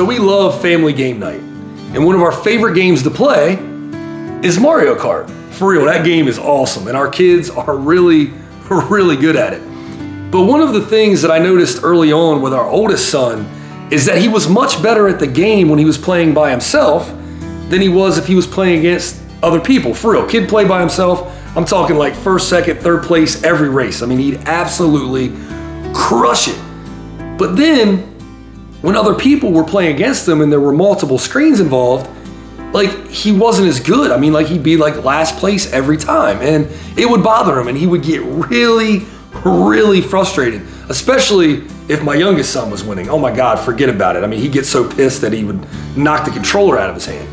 we love family game night. And one of our favorite games to play is Mario Kart. For real, that game is awesome. And our kids are really, really good at it. But one of the things that I noticed early on with our oldest son is that he was much better at the game when he was playing by himself than he was if he was playing against other people. For real, kid play by himself, I'm talking like first, second, third place every race. I mean, he'd absolutely crush it. But then when other people were playing against him and there were multiple screens involved, like he wasn't as good. I mean, like he'd be like last place every time, and it would bother him, and he would get really, really frustrated, especially if my youngest son was winning. Oh my God, forget about it. I mean, he'd get so pissed that he would knock the controller out of his hand.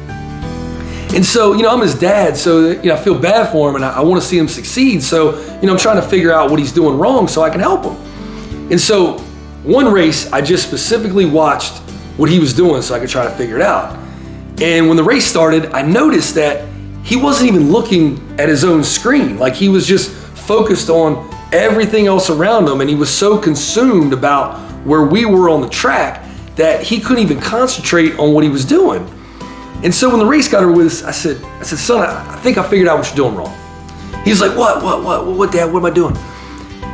And so, I'm his dad, so, I feel bad for him, and I want to see him succeed. So, I'm trying to figure out what he's doing wrong so I can help him. And so one race, I just specifically watched what he was doing so I could try to figure it out. And when the race started, I noticed that he wasn't even looking at his own screen. Like he was just focused on everything else around him, and he was so consumed about where we were on the track that he couldn't even concentrate on what he was doing. And so when the race got over with, I said, son, I think I figured out what you're doing wrong. He was like, what, Dad, what am I doing?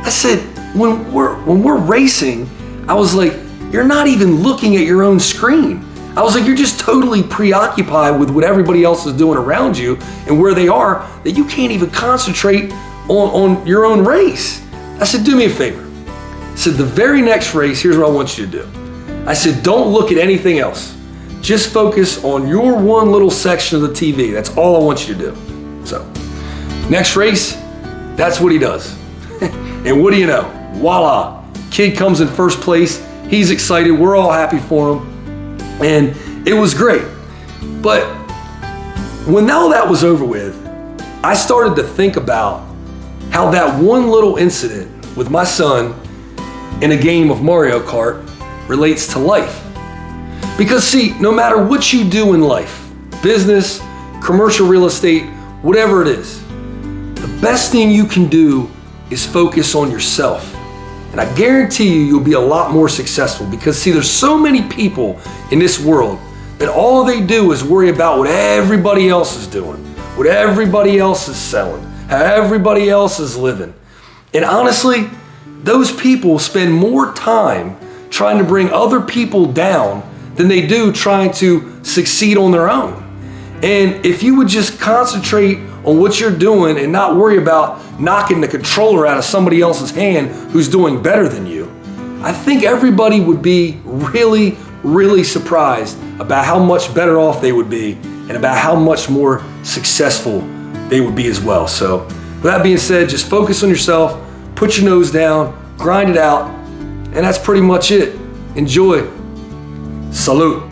I said, when we're racing, I was like, you're not even looking at your own screen. I was like, you're just totally preoccupied with what everybody else is doing around you and where they are, that you can't even concentrate on your own race. I said, do me a favor. I said, the very next race, here's what I want you to do. I said, don't look at anything else. Just focus on your one little section of the TV. That's all I want you to do. So, next race, that's what he does. And what do you know? Voila. Kid comes in first place. He's excited. We're all happy for him. And it was great. But when all that was over with, I started to think about how that one little incident with my son in a game of Mario Kart relates to life. Because see, no matter what you do in life, business, commercial real estate, whatever it is, the best thing you can do is focus on yourself. And I guarantee you'll be a lot more successful, because see, there's so many people in this world that all they do is worry about what everybody else is doing, what everybody else is selling, how everybody else is living. And honestly, those people spend more time trying to bring other people down than they do trying to succeed on their own. And if you would just concentrate on what you're doing and not worry about knocking the controller out of somebody else's hand who's doing better than you, I think everybody would be really, really surprised about how much better off they would be and about how much more successful they would be as well. So with that being said, just focus on yourself, put your nose down, grind it out, and that's pretty much it. Enjoy. Salute.